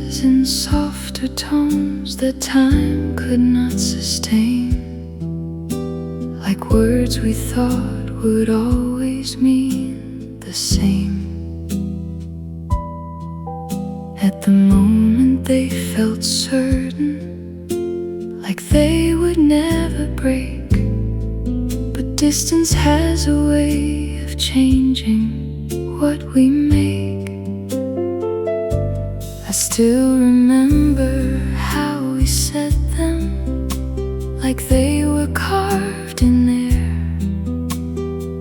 kisses in softer tones that time could not sustain, like words we thought would always mean the same. At the moment they felt certain, like they would never break. But distance has a way of changing what we make. I still remember how we said them, like they were carved in there.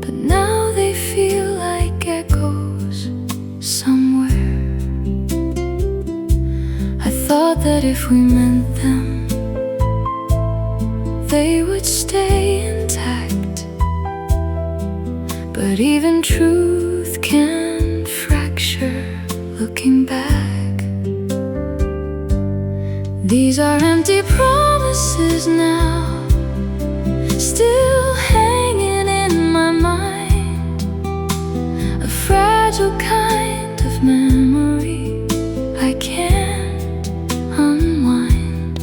But now they feel like echoes somewhere. I thought that if we meant them, they would stay intact. But even truth can fracture looking back. These are empty promises now, still hanging in my mind. A fragile kind of memory I can't unwind.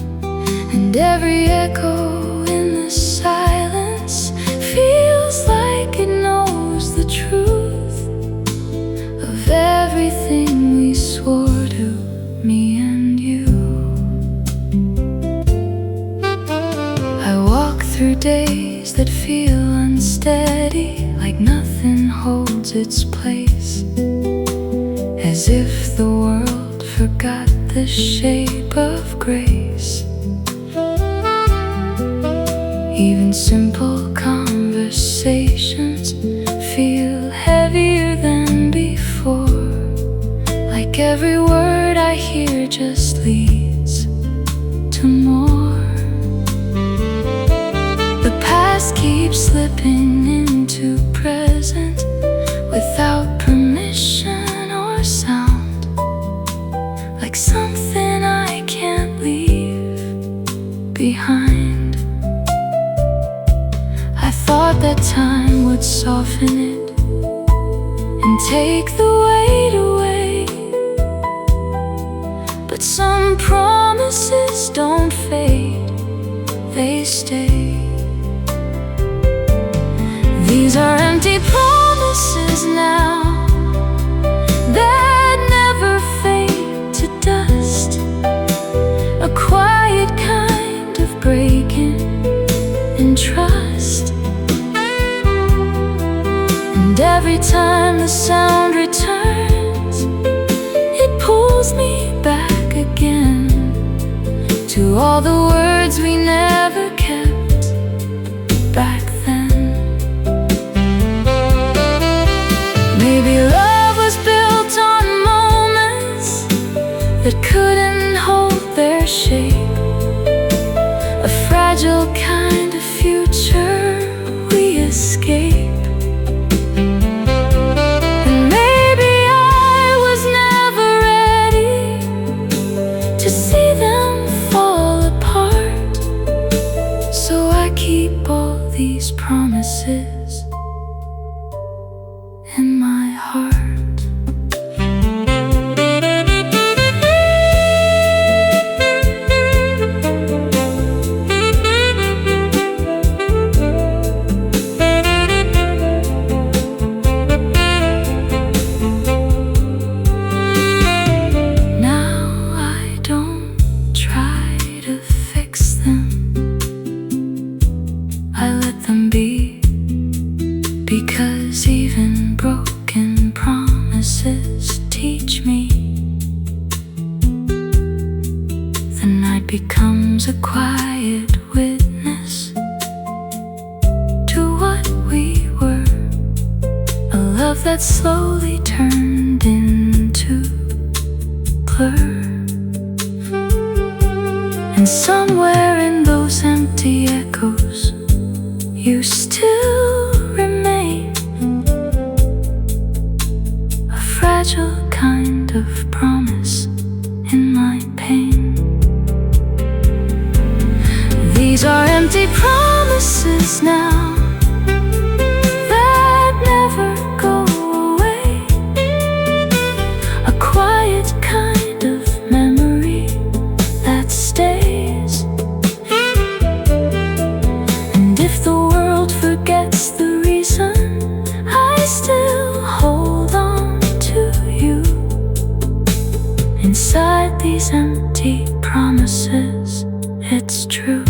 And every echo in the silence feels like it knows the truth of everything we swore to, me and you. I walk through days that feel unsteady, like nothing holds its place, as if the world forgot the shape of grace. Even simple conversations feel heavier than before, like every word I hear just leads to more. The past keeps slipping into present without permission or sound, like something I can't leave behind. I thought that time would soften it and take the weight away, but some promises don't fade, they stay. These are empty promises now that never fade to dust, a quiet kind of breaking in trust. And every time the sound returns, it pulls me back again to all the words we never kept back then. Maybe love was built on moments that couldn't hold their shape, a fragile kind of future we escape. And maybe I was never ready to see them fall apart, so I keep all these promises in my heart. Now I don't try to fix them, I let them be, because even broken promises teach me. The night becomes a quiet witness to what we were, a love that slowly turned into blur. And somewhere in those empty echoes, you still remain, a fragile kind of promise in my pain. These are empty promises now that never go away, a quiet kind of memory these empty promises, it's true.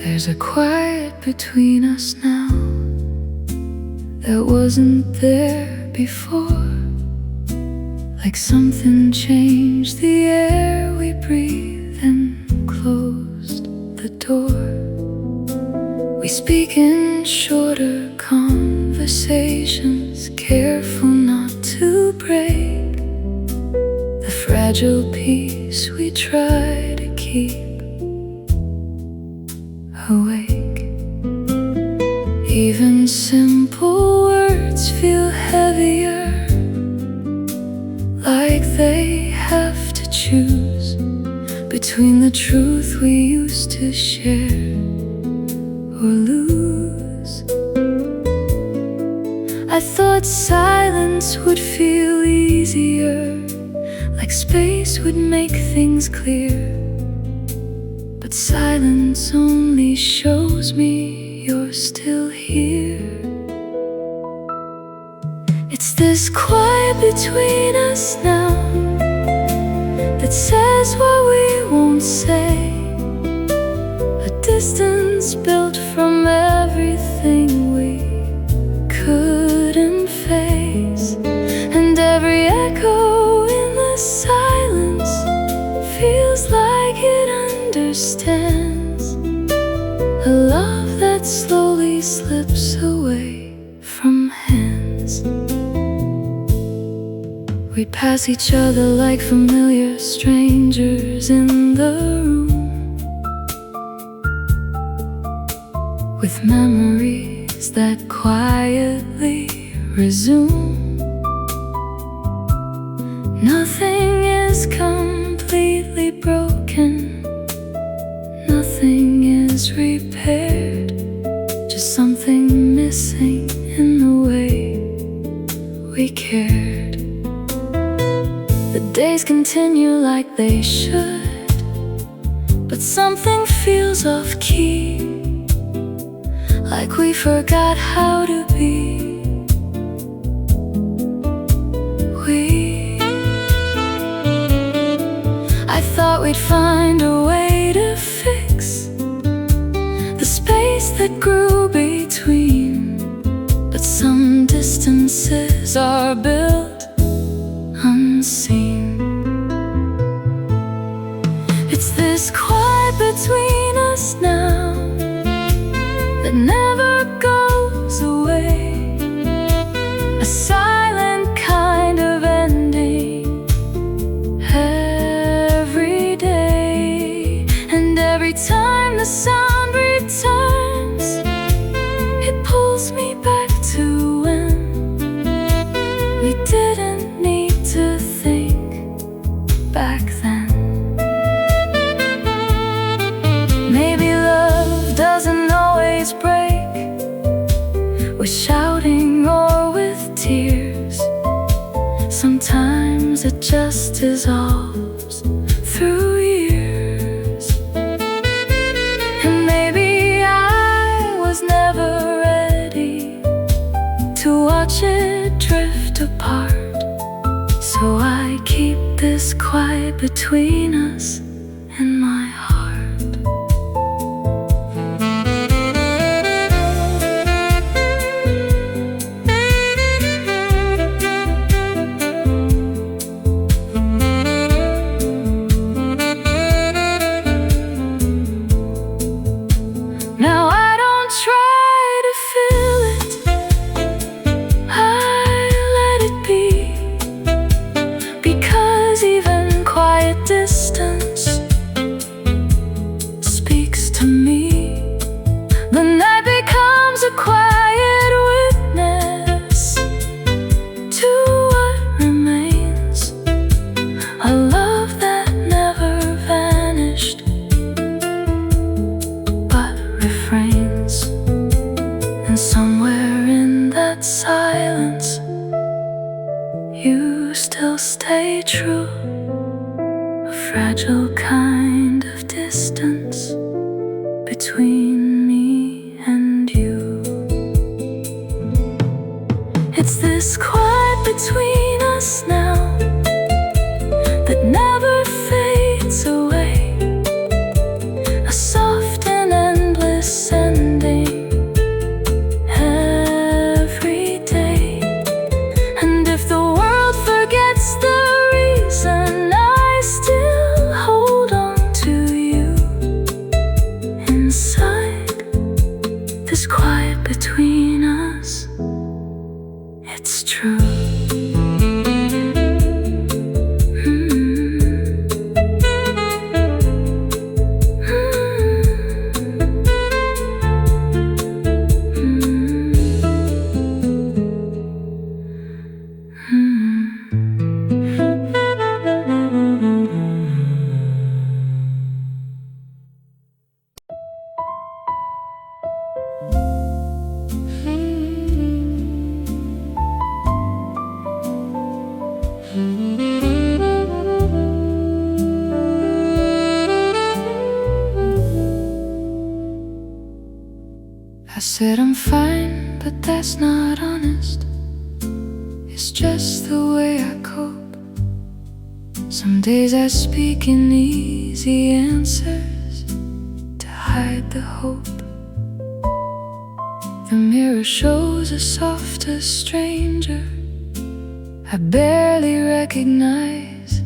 There's a quiet between us now that wasn't there before. Like something changed the air we breathe and closed the door. We speak in shorter conversations, careful not to break the fragile peace we try to keep awake. Even simple words feel heavier, like they have to choose between the truth we used to share or lose. I thought silence would feel easier, like space would make things clear. But silence only shows me you're still here. It's this quiet between us now that says what we won't say, a distance built from everything we couldn't face. And every echo in the silence feels like it understands a love that slowly slips away from hands. We pass each other like familiar strangers in the room, with memories that quietly resume. Nothing is completely broken, nothing is repaired, just something missing in the way we cared. The days continue like they should, but something feels off key, like we forgot how to be. I thought we'd find a way to fix the space that grew between, but some distances are built unseen. It's this quiet between us now that never goes away, a silent kind of ending every day. And every time the sound returns, it pulls me back to when we didn't need to think back then. Maybe love doesn't always break with shouting or with tears. Sometimes it just dissolves through years. And maybe I was never ready to watch it drift apart, so I keep this quiet between us in my heart. Now I don't try to fill it, I let it be, because even quiet distance speaks to me. true, a fragile kind of distance between me and you. It's this quiet between us now that never fades away, a soft and endless ending every day. And if the world forgets the reason, I still hold on to you inside this quiet between us. It's true. I said I'm fine, but that's not honest. It's just the way I cope. Some days I speak in easy answers to hide the hope. The mirror shows a softer stranger I barely recognize,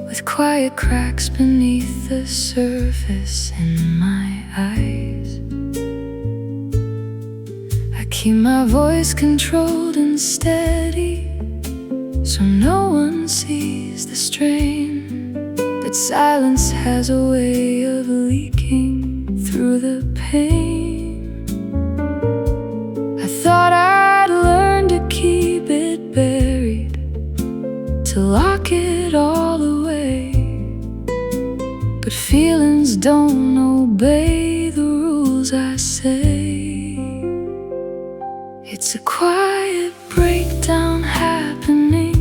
with quiet cracks beneath the surface in my eyes. I keep my voice controlled and steady, so no one sees the strain that silence has a way of leaking through the pain. I thought I'd learn to keep it buried, to lock it all away, but feelings don't obey the rules I say. It's a quiet breakdown happening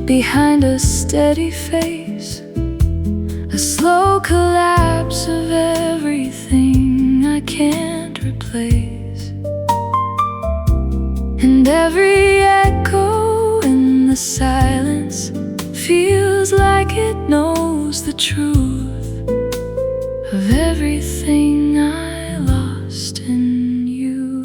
behind a steady face, a slow collapse of everything I can't replace. And every echo in the silence feels like it knows the truth of everything I lost in you.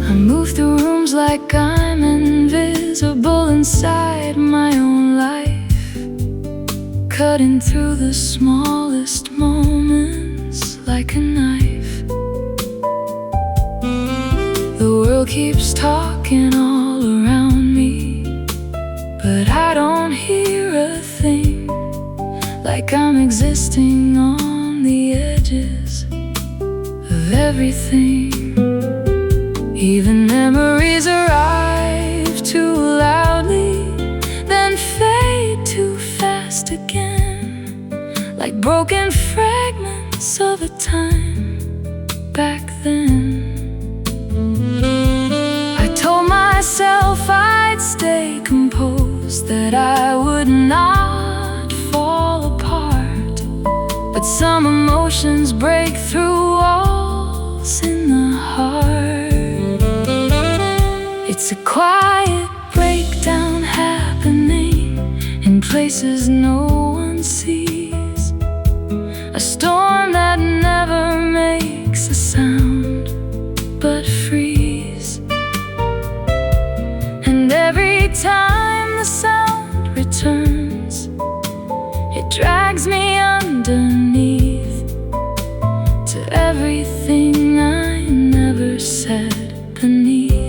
I move through rooms like I'm invisible inside my own life, cutting through the smallest moments like a knife. The world keeps talking all around me, but I don't hear a thing, like I'm existing on the edges of everything. Even memories arrive too loudly, then fade too fast again, like broken fragments of a time back then. I told myself I'd stay composed, that I would not fall apart, but some emotions break through walls in the heart. It's a quiet breakdown happening in places no one sees, a storm that never makes a sound but freeze. And every time the sound returns, it drags me underneath to everything I never said beneath.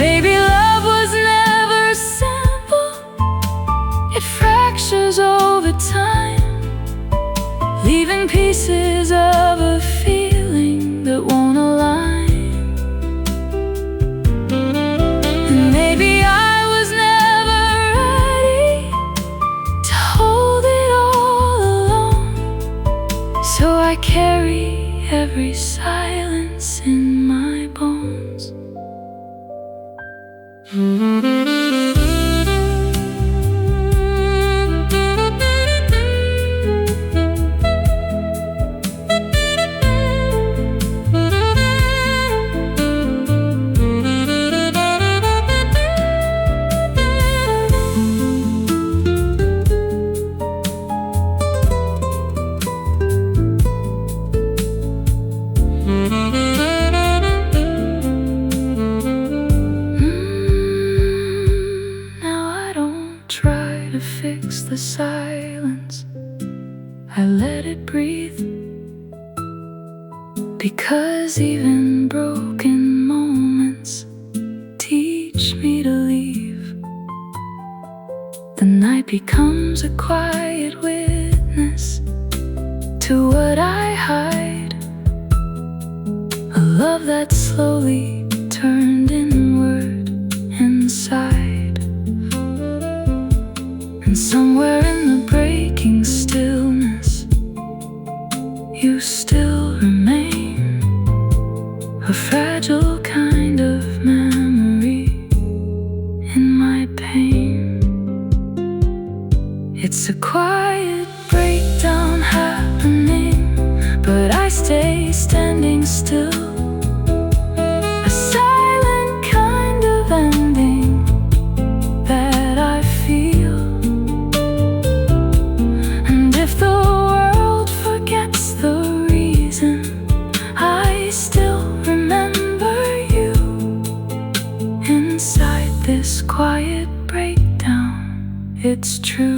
Maybe love was never simple, it fractures over time, leaving pieces of a feeling that won't align. And maybe I was never ready to hold it all alone, so I carry every silence in my bones. asks the silence, I let it breathe. Because even broken moments teach me to leave. The night becomes a quiet witness to what I hide, a love that slowly turned inward inside. And somewhere in the breaking stillness, you still remain, a fragile kind of memory in my pain. It's a quiet breakdown happening, but I stay standing still, a silent kind of ending that I feel. And if the world forgets the reason, I still remember you. Inside this quiet breakdown, it's true.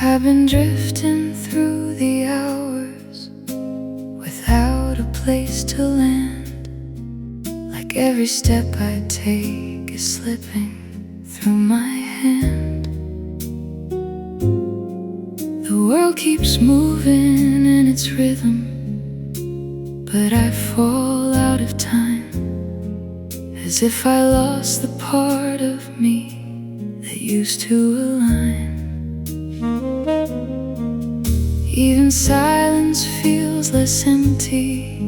I've been drifting through the hours without a place to land, like every step I take is slipping through my hand. The world keeps moving in its rhythm, but I fall out of time, as if I lost the part of me that used to align. Even silence feels less empty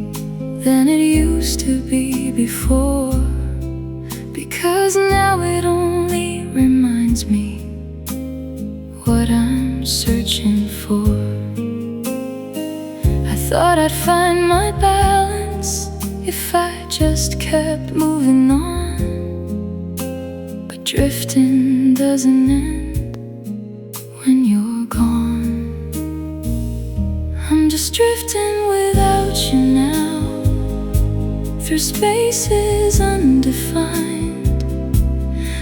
than it used to be before, because now it only reminds me what I'm searching for. I thought I'd find my balance if I just kept moving on, but drifting doesn't end when you're gone. I'm just drifting without you now, through spaces undefined,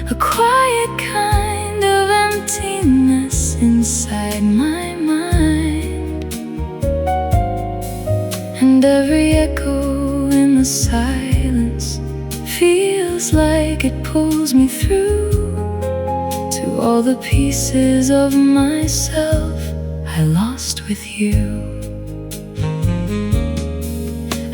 a quiet kind of emptiness inside my mind. And every echo in the silence feels like it pulls me through to all the pieces of myself I lost with you.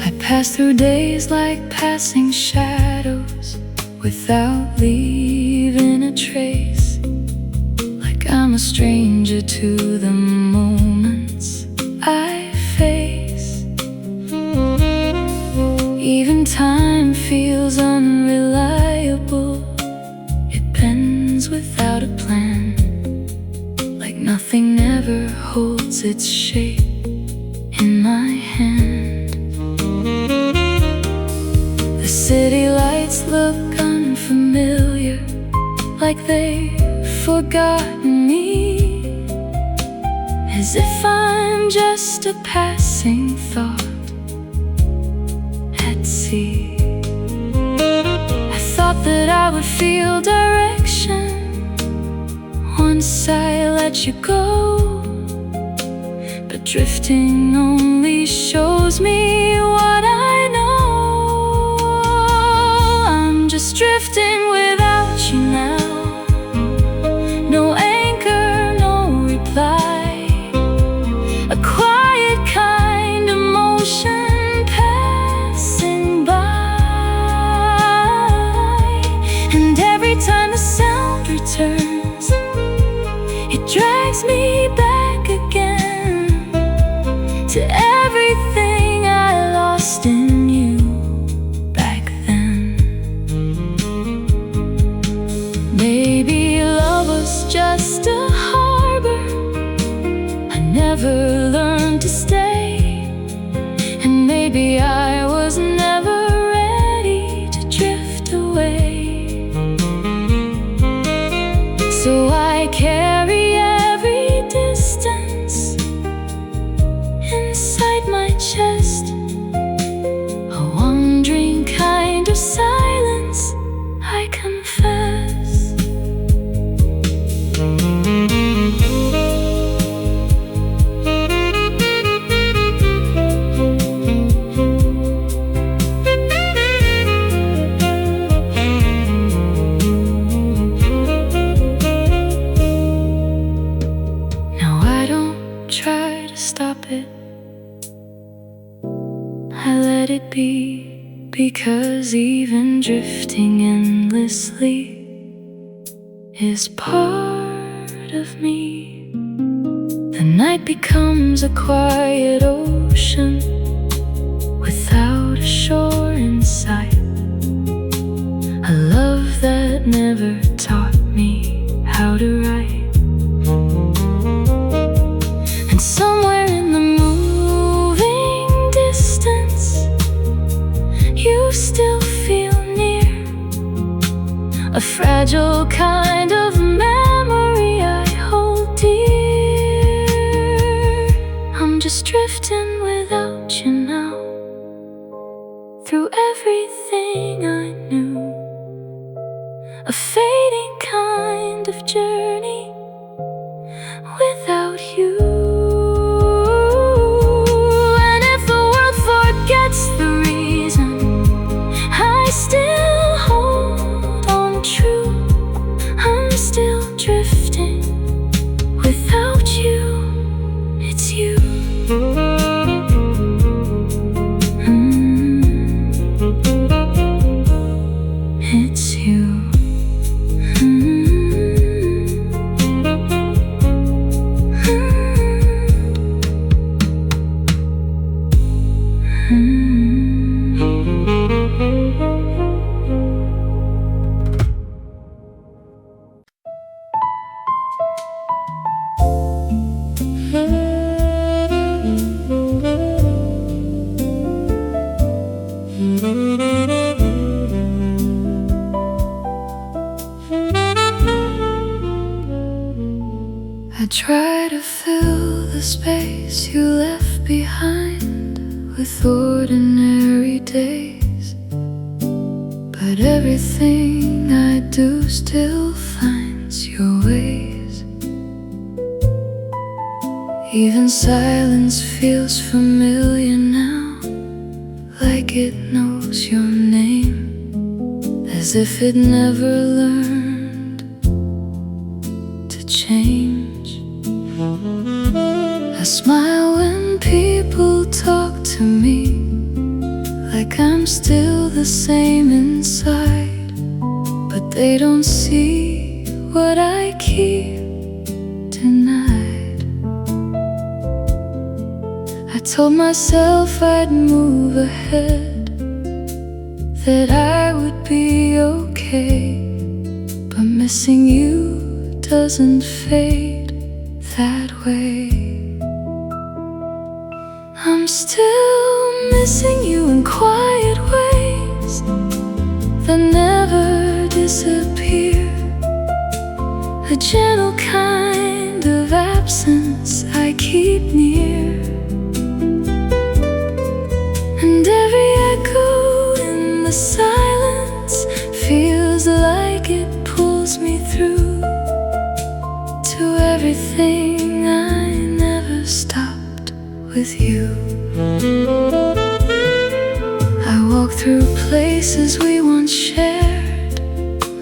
I pass through days like passing shadows without leaving a trace, like I'm a stranger to the moments I face. Even time feels unreliable, it bends without a plan, like nothing ever holds its shape in my hand. The city lights look unfamiliar, like they've forgotten me, as if I'm just a passing thought at sea. I thought that I would feel direction once I let you go, but drifting only shows me what I know. I'm just drifting without you now, no anchor, no reply, a quiet kind of motion passing by. And every time the sound returns, drags me back again to everything I lost in you back then. Maybe love was just a harbor I never learned to stay, and maybe I was never ready to drift away. So I carry every distance inside my chest, a wandering kind of silence, I confess. Try to stop it, I let it be, because even drifting endlessly is part of me. The night becomes a quiet ocean without a shore in sight, a love that never taught me how to write. And somewhere in the moving distance, you still feel near, a fragile kind of memory I hold dear. I'm just drifting without you now, through everything I knew, a fading kind of journey without you. I still hold on true, I'm still drifting without you, it's you. It's you. I try to fill the space you left behind with ordinary days, but everything I do still finds your ways. Even silence feels familiar now, like it knows your name, as if it never learned to change. I smile when people talk to me, like I'm still the same inside, but they don't see what I keep denied. I told myself I'd move ahead, that I would be okay, but missing you doesn't fade that way. I'm still missing you in quiet ways that never disappear, a gentle kind of absence I keep near, and every echo in the silence feels like it pulls me through to everything I never stopped with you. I walk through places we once shared,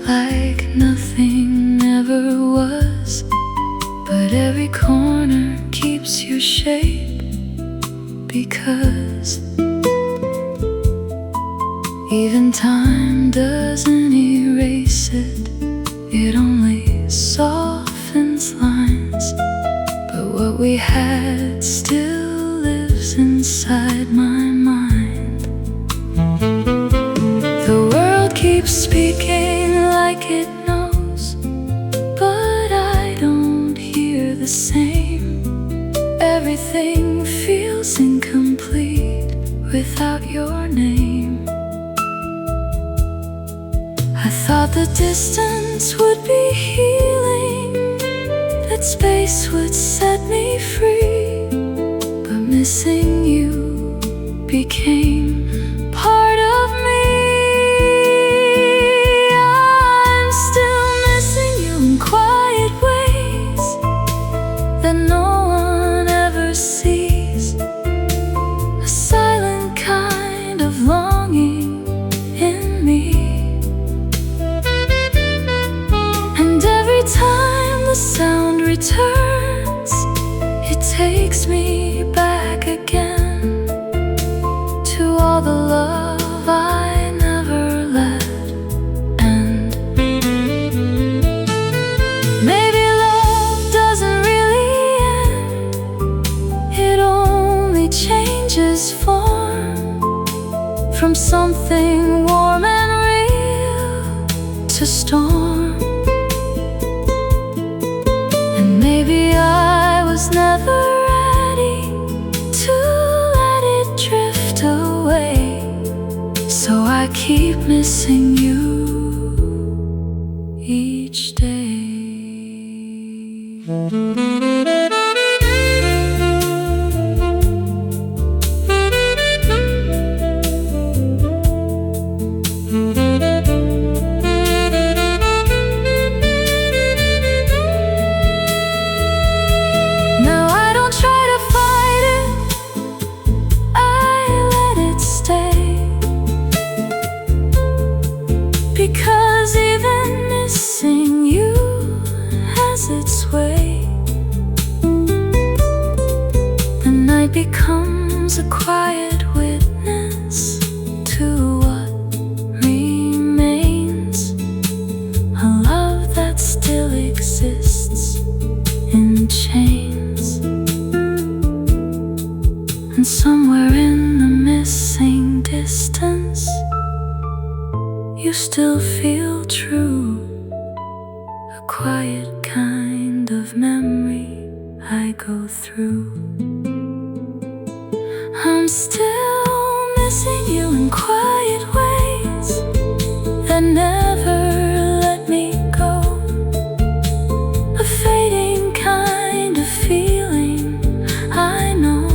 like nothing ever was, but every corner keeps your shape, because even time doesn't erase it, it only softens lines we had still lives inside my mind. The world keeps speaking like it knows, but I don't hear the same. Everything feels incomplete without your name. I thought the distance would be healing, that space would set me free, but missing you became part of me. I'm still missing you in quiet ways that no one ever sees, a silent kind of longing in me. And every time the sound returns, it takes me back again to all the love I never let end. Maybe love doesn't really end, it only changes form, from something warm and real to storm. And maybe I was never ready to let it drift away, so I keep missing you each day. Now I don't try to fight it, I let it stay, because even missing you has its way. The night becomes a quiet witness to what remains, a love that still exists in chains. And somewhere in the missing distance, you still feel true, a quiet kind of memory I go through. I'm still missing you in quiet ways that never let me go, a fading kind of feeling I know.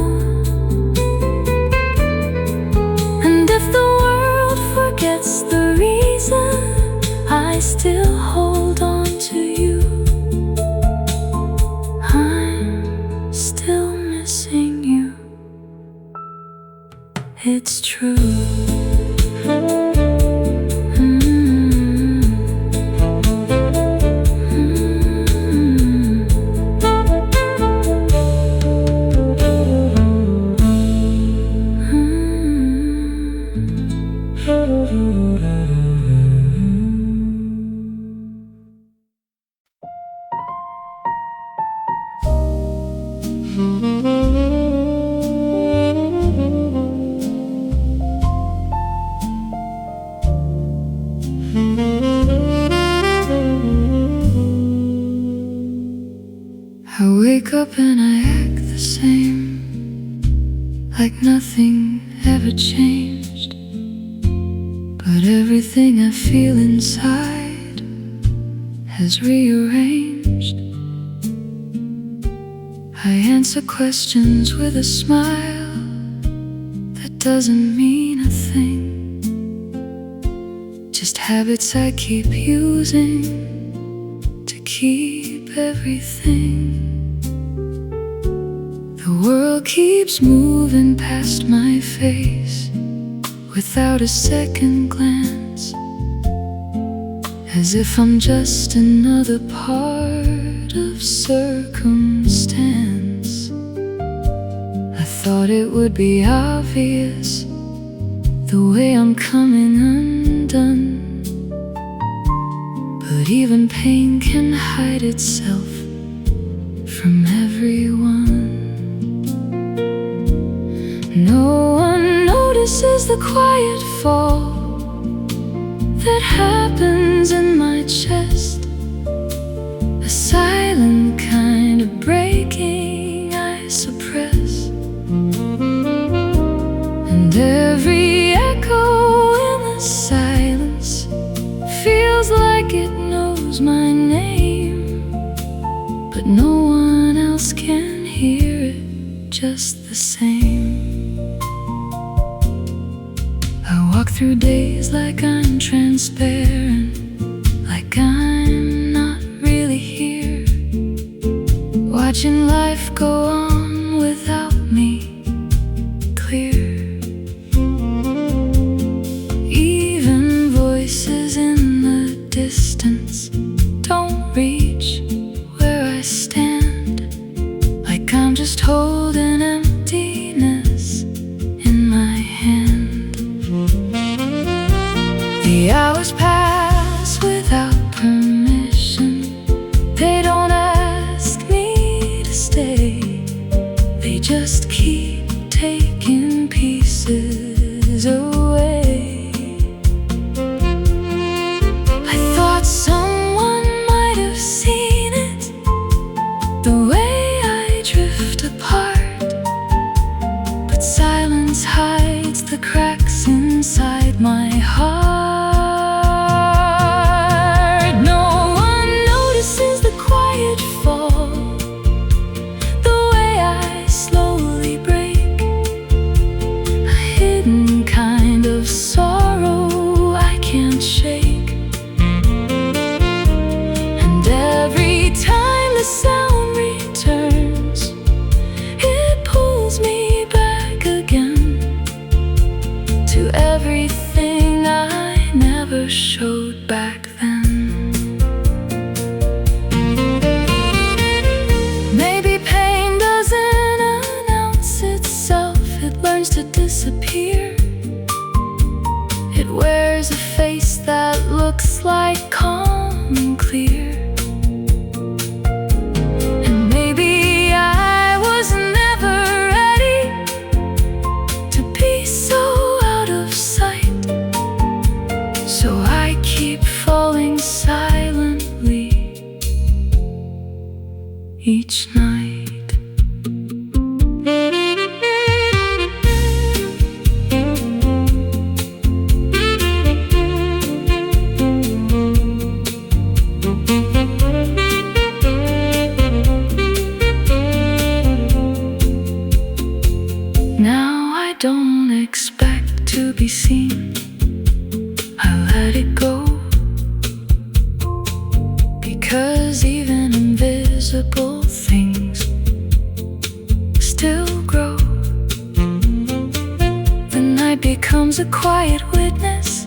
And if the world forgets the reason, I still hold on to you. I'm still missing you, it's true. I wake up and I act the same, like nothing ever changed. But everything I feel inside has rearranged. I answer questions with a smile that doesn't mean a thing, just habits I keep using to keep everything. The world keeps moving past my face without a second glance, as if I'm just another part of circumstance. I thought it would be obvious the way I'm coming undone, but even pain can hide itself from everyone. the quiet fall that happens in my chest, a silent kind of breaking I suppress. And every echo in the silence feels like it knows my name, but no one else can hear it just the same. I walk through days like I'm transparent, like I'm not really here, watching life go on without me, clear. Even voices in the distance don't reach where I stand, like I'm just holding emptiness in my hand. The hours pass without permission. They don't ask me to stay. They just keep taking pieces away. I thought someone might have seen it, the way I drift apart, but silence hides the cracks inside my heart. Sorrow I can't shake, and every time the sound returns, it pulls me back again to everything I never showed back then. Maybe pain doesn't announce itself, it learns to disappear. It wears a face that looks like calm and clear. And maybe I was never ready to be so out of sight, so I keep falling silently each night. Now I don't expect to be seen, I let it go, because even invisible things still grow. The night becomes a quiet witness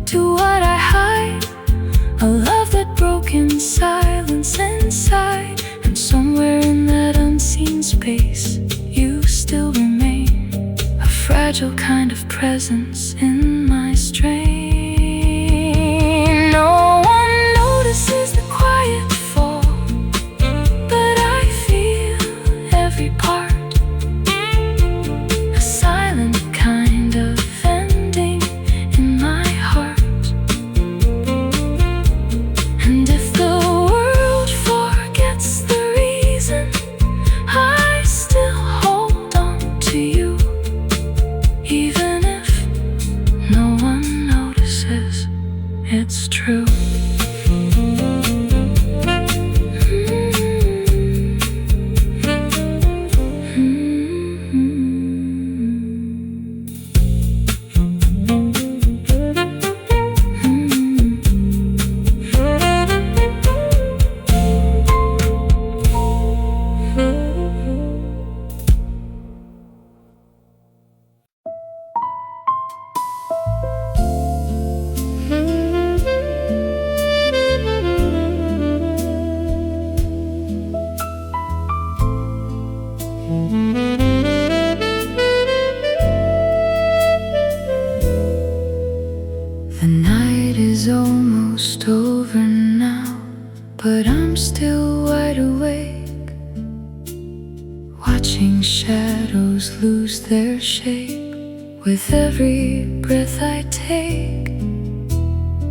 to what I hide, a love that broke in silence inside, and somewhere in that unseen space you still remain, a fragile kind of presence in my strain. No one notices the quiet fall, but I feel every part, a silent kind of ending in my heart. And if the world forgets the reason, I still hold on to you, even if no one notices. It's true. The night is almost over now, but I'm still wide awake, watching shadows lose their shape With every breath I take,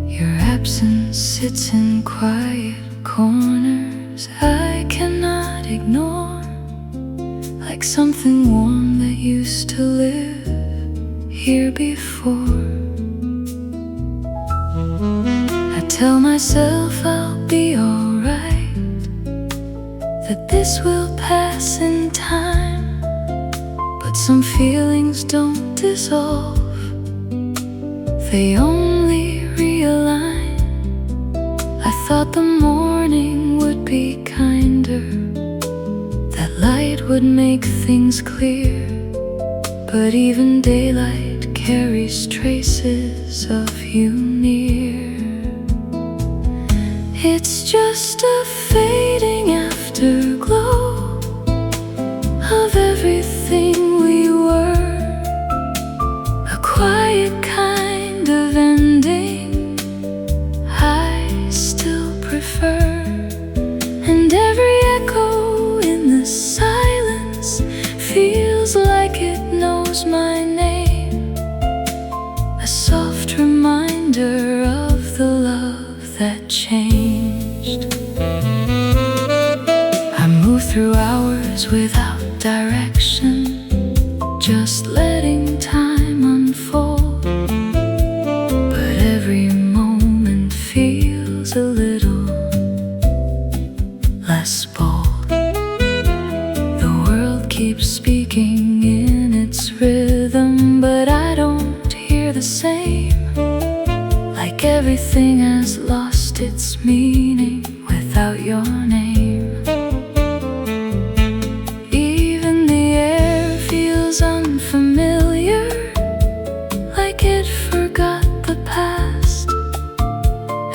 your absence sits in quiet corners I cannot ignore, like something warm that used to live here before. I tell myself I'll be alright, that this will pass in time, but some feelings don't dissolve, they only realign. I thought the morning would be kinder, that light would make things clear, but even daylight carries traces of you near. It's just a fading afterglow of everything we were, a quiet kind of ending I still prefer. And every echo in the silence feels like it knows my name, a soft reminder of the love that changed. I move through hours without direction, just letting time unfold, but every moment feels a little less bold. The world keeps speaking in its rhythm, but I don't hear the same, like everything has lost its meaning without your name. Even the air feels unfamiliar, like it forgot the past,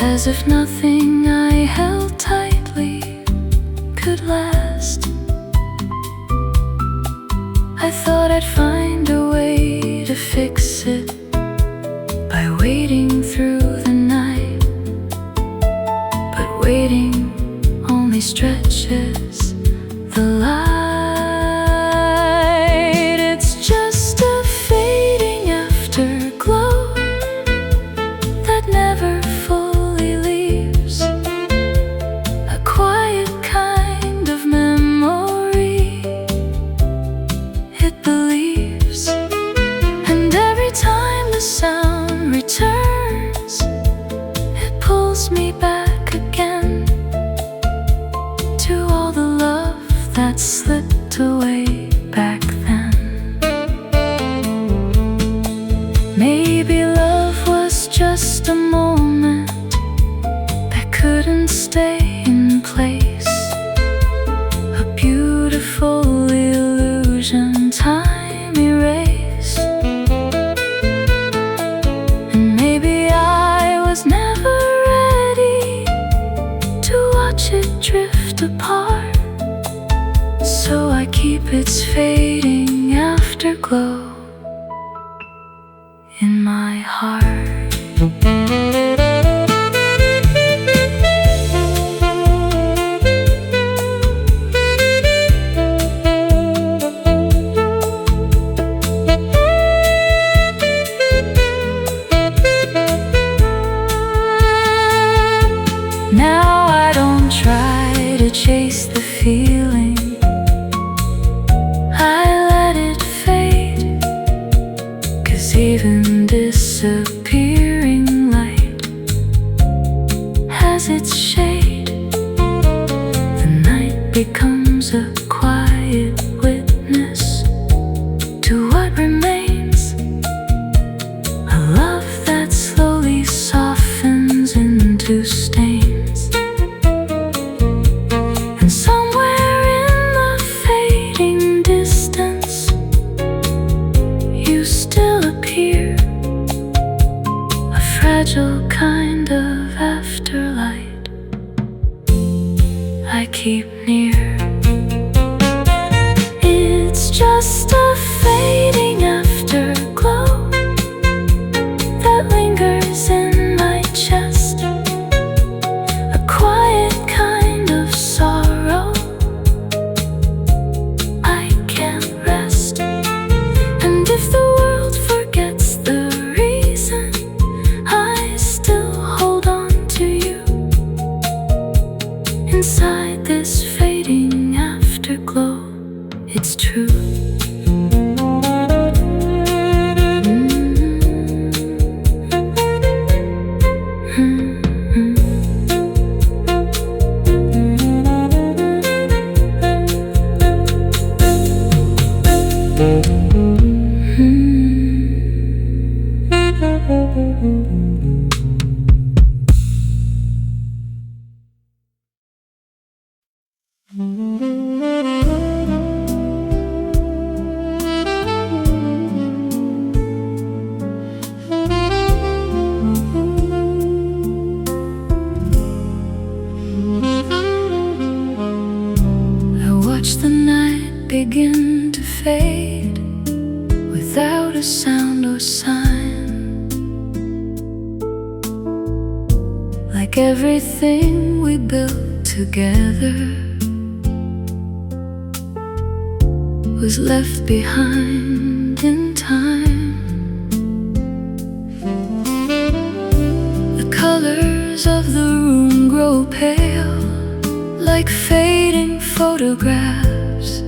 as if nothing I held tightly could last. I thought I'd find a way to fix it by waiting through the night, but waiting only stretches the light. It's just a fading afterglow that never fully leaves, a quiet kind of memory it believes. And every time the sound returns, it pulls me back again to all the love that slipped away back then. Maybe love was just a moment that couldn't stay in place, a beautiful illusion time erased. And maybe I was never ready to watch it drift apart, so I keep its fading afterglow in my heart. Now I don't try to chase the feeling, I let it fade, 'cause even disappearing light it's true. Watch the night begin to fade without a sound or sign, like everything we built together was left behind in time. The colors of the room grow pale, like fading photographs,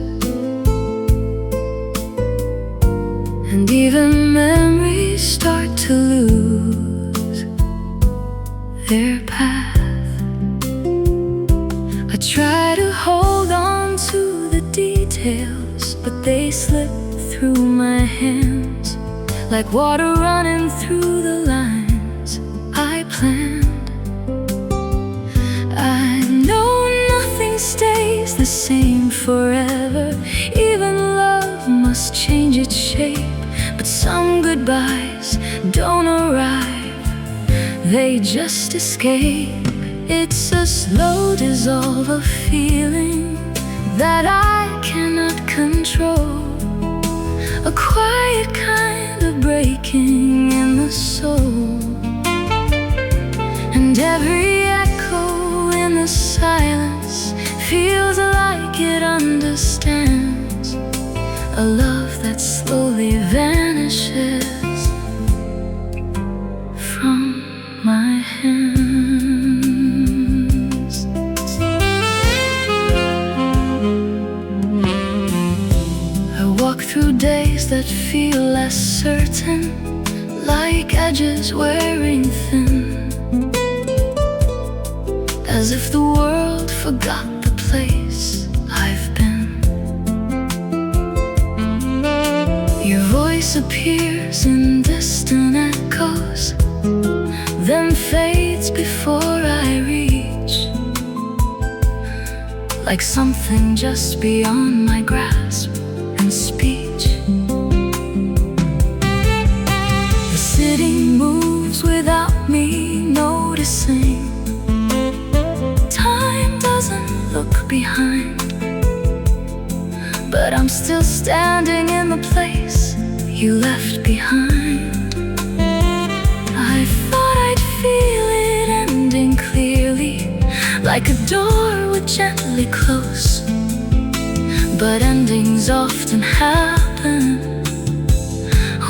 and even memories start to lose their path. I try to hold on to the details, but they slip through my hands like water running through the lines I planned. Stays the same forever. Even love must change its shape, but some goodbyes don't arrive, they just escape. It's a slow dissolve of feeling that I cannot control, a quiet kind of breaking in the soul, and every echo in the silence feels like it understands a love that slowly vanishes from my hands. I walk through days that feel less certain, like edges wearing thin, as if the world forgot the place I've been. Your voice appears in distant echoes, then fades before I reach, like something just beyond my grasp and speech. The city moves without me noticing. Look behind, but I'm still standing in the place you left behind. I thought I'd feel it ending clearly, like a door would gently close, but endings often happen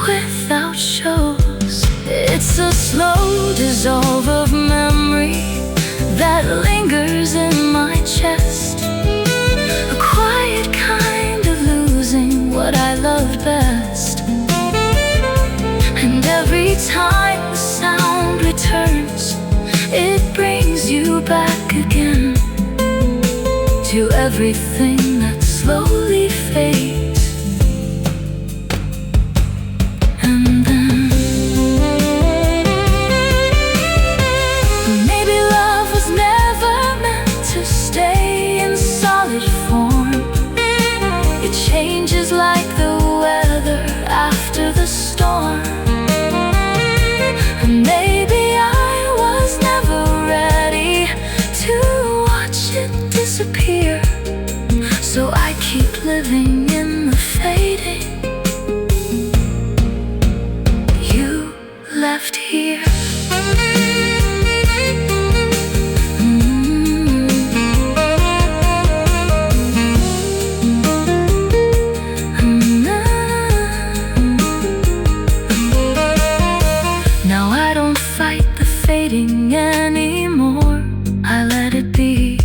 without shows. It's a slow dissolve of memory that lingers in my chest, a quiet kind of losing what I loved best. And every time the sound returns, it brings you back again to everything that slowly fades. Changes like the weather after the storm, and maybe I was never ready to watch it disappear, so I keep living in the fading you left here. Anymore, I let it be,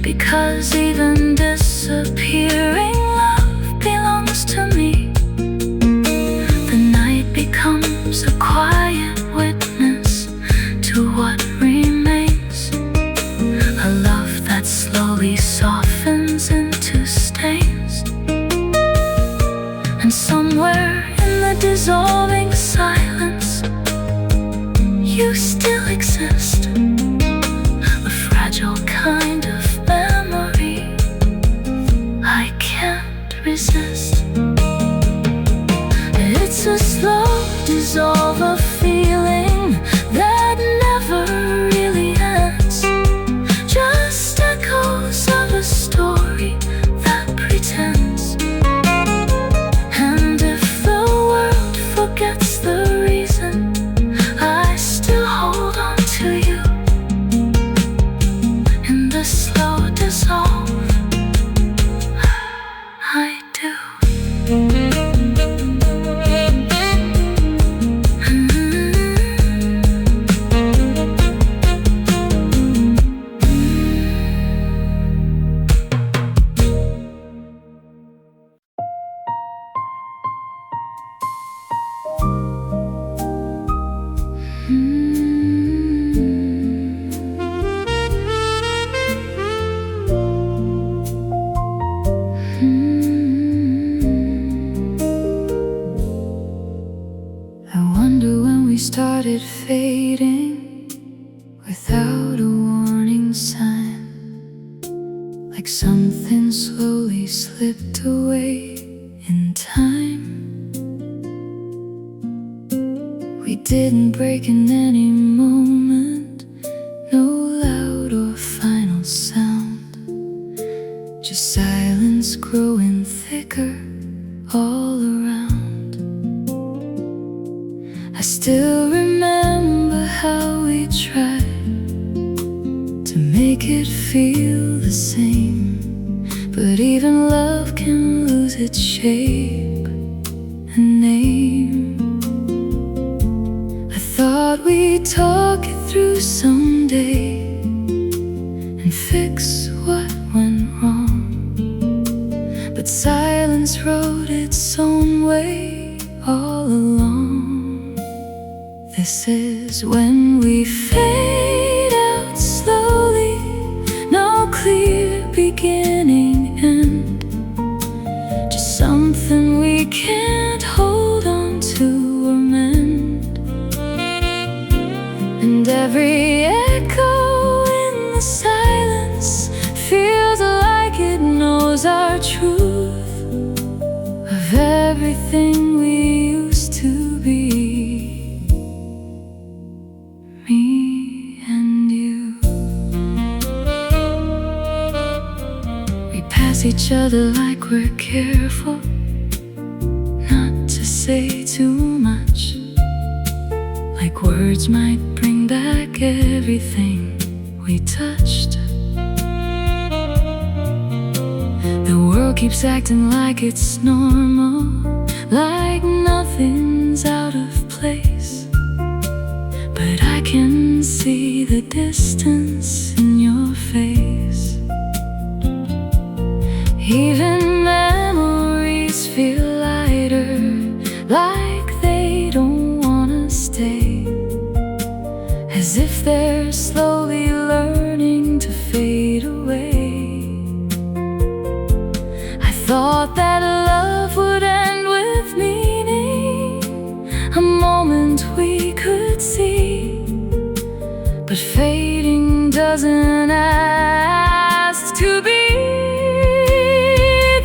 because even disappear slowly softens into stains, and somewhere in the dissolving silence you still exist, a fragile kind of memory I can't resist. It's a slow dissolve of feeling that never really ends, just echoes of a story that pretends. And if the world forgets the reason, I still hold on to you in the slow dissolve. I do. Started fading without a warning sign, like something slowly slipped away in time. We didn't break in any moment, no loud or final sound, just silence growing thicker all around. I still remember how we tried to make it feel the same, but even love can lose its shape and name. I thought we'd talk it through someday and fix what went wrong, but silence wrote its own way all along. This is when we fade out slowly, no clear beginning, end, just something we can't hold on to or mend. And every echo in the silence feels like it knows our truth of everything we used to be. Each other like we're careful not to say too much, like words might bring back everything we touched. The world keeps acting like it's normal, like nothing's out of place, but I can see the distance in your face. Even memories feel lighter, like they don't wanna stay, as if they're slowly learning to fade away. I thought that love would end with meaning, a moment we could see, but fading doesn't ask to be.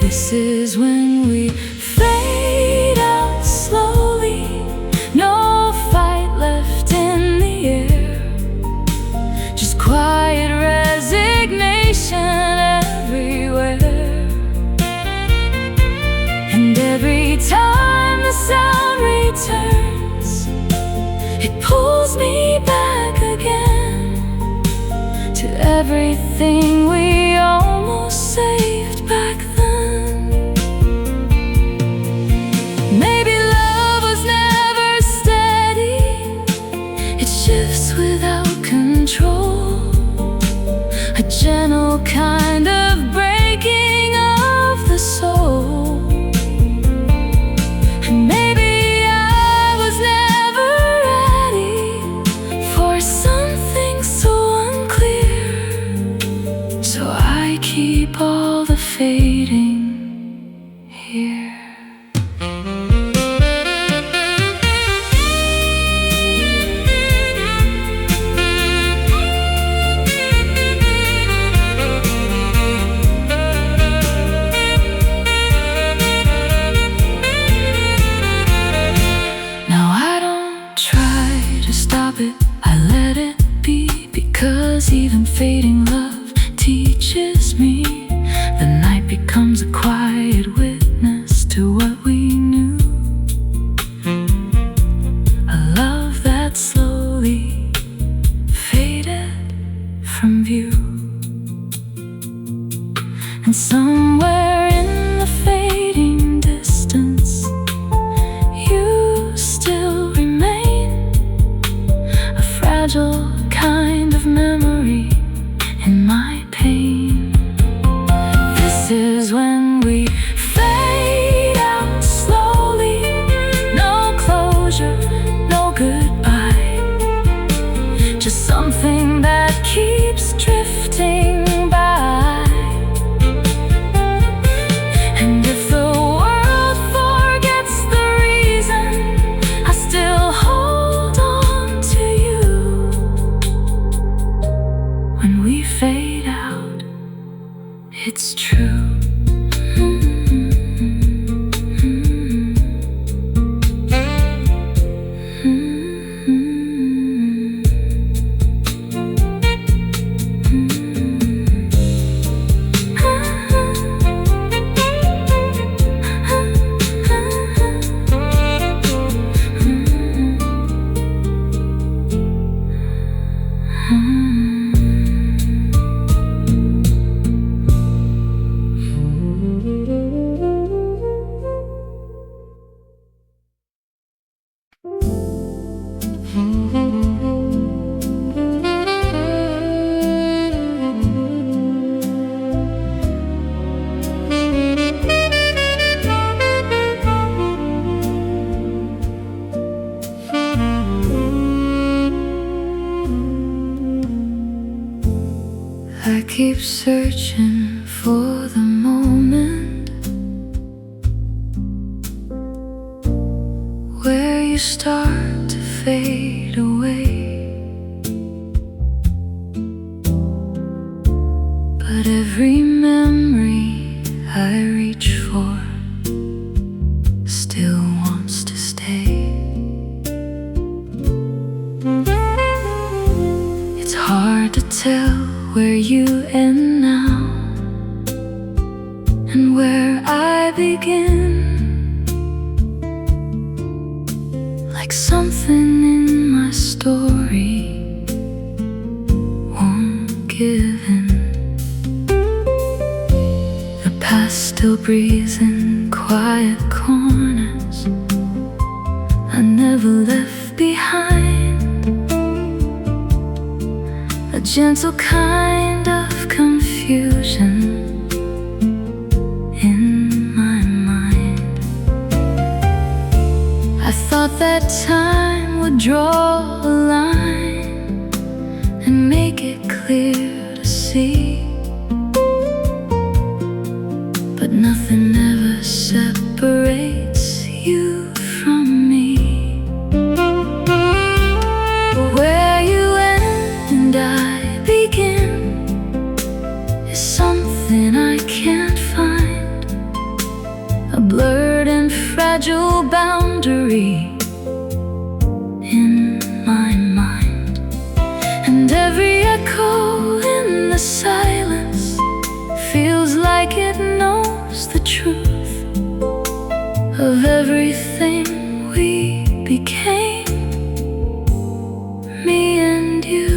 This is when we fade out slowly, no fight left in the air, just quiet resignation everywhere. And every time the sound returns, it pulls me back again to everything we almost saved back then. Without control, a gentle kind of breaking of the soul. And maybe I was never ready for something so unclear, keep all the fading here. Now I don't try to stop it, I let it be, because even fading love teaches me. The night becomes a quiet witness to what we knew, a love that slowly faded from view. And somewhere in the fading distance, you still remain, a fragile kind of memory in my pain. This is when we fade out slowly, no closure, no goodbye, just something that keeps drifting by. And if the world forgets the reason, I still hold on to you. When we fade out, it's true. I keep searching for the moment where you start to fade away, but every memory I reach for still wants to stay. It's hard to tell where you end now and where I begin, like something in my story won't give in. The past still breathes in quiet corners I never left behind, a gentle kind of confusion in my mind. I thought that time would draw a line and make it clear to see, but nothing ever separates you from me. But where you end and I begin is something I can't find, a blurred and fragile boundary in my mind. And every echo in the silence feels like it knows the truth of everything we became, me and you.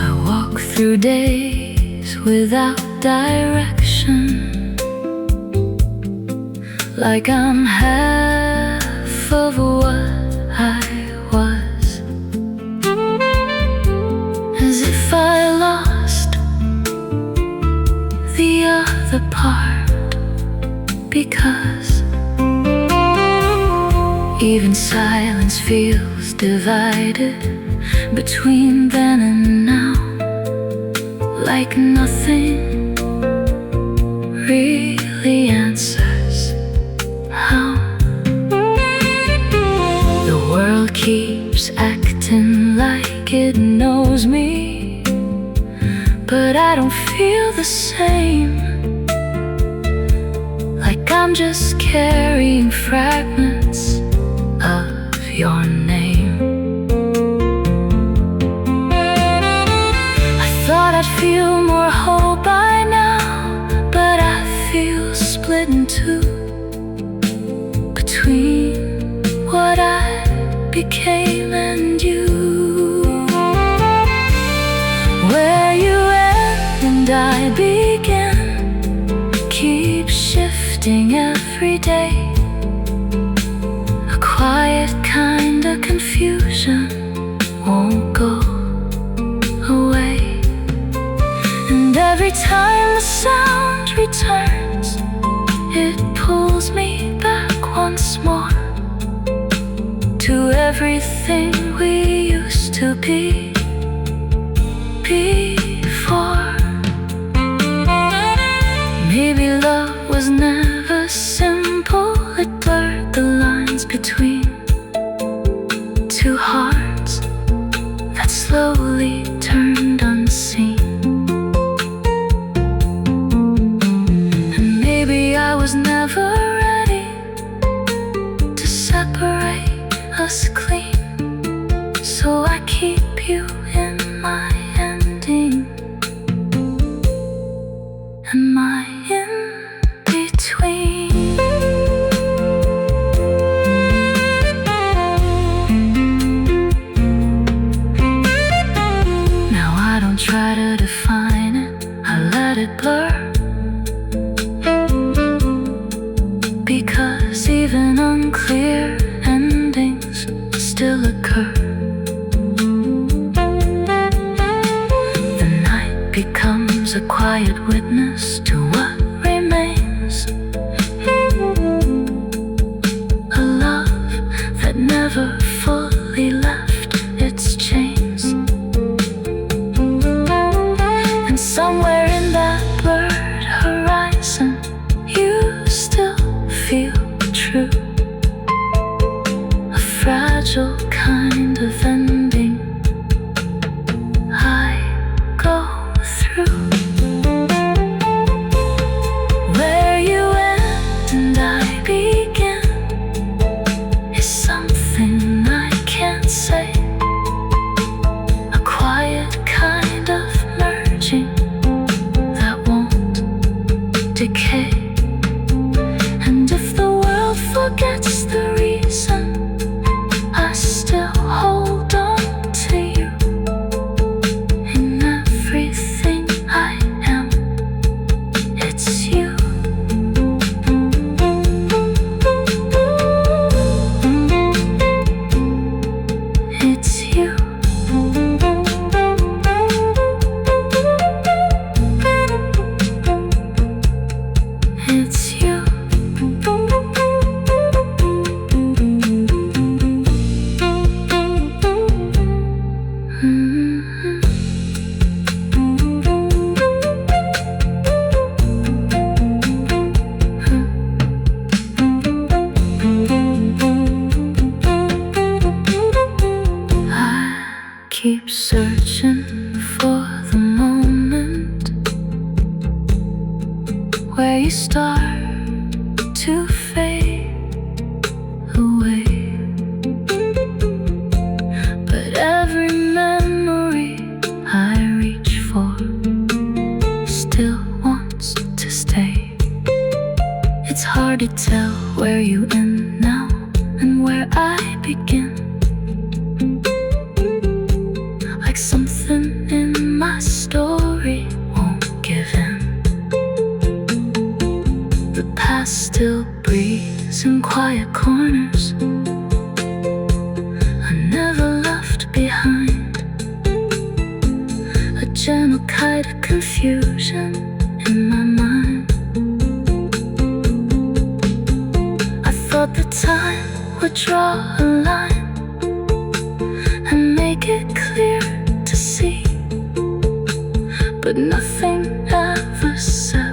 I walk through days without direction, like I'm half of what I was, as if I lost the other part, because even silence feels divided between then and now. like nothing really answers how. The world keeps acting like it knows me, but I don't feel the same. Like I'm just carrying fragments of your name. I thought I'd feel more hope by now, but I feel split in two between what I became and you. Where you end and I begin keeps shifting every day. A quiet kind of confusion won't go away. And every time the sound returns, it pulls me back once more to everything we used to be before. Maybe love was never simple. It blurred the lines between two hearts that slowly turned unseen. And maybe I was never ready to separate us clean, so I keep you in my ending and my in-between. Now I don't try to define it, I let it blur, because even unclear endings still occur. The night becomes a quiet witness to what remains. A love that never fully left its chains. And somewhere in that blurred horizon, you still feel true. A fragile kind of ending I go through. Where you end and I begin is something I can't say. A quiet kind of merging that won't decay. And if the world forgets the reason, I still hold on to you. In everything I am, it's you. It's you. It's you. I keep searching for the moment where you start to fade away. But every memory I reach for still wants to stay. It's hard to tell where you end now and where I begin. Like something in my story won't give in. The past still breathes in quiet corners I never left behind. A gentle kind of confusion in my mind. I thought the time would draw a line and make it clear to see. but nothing ever said.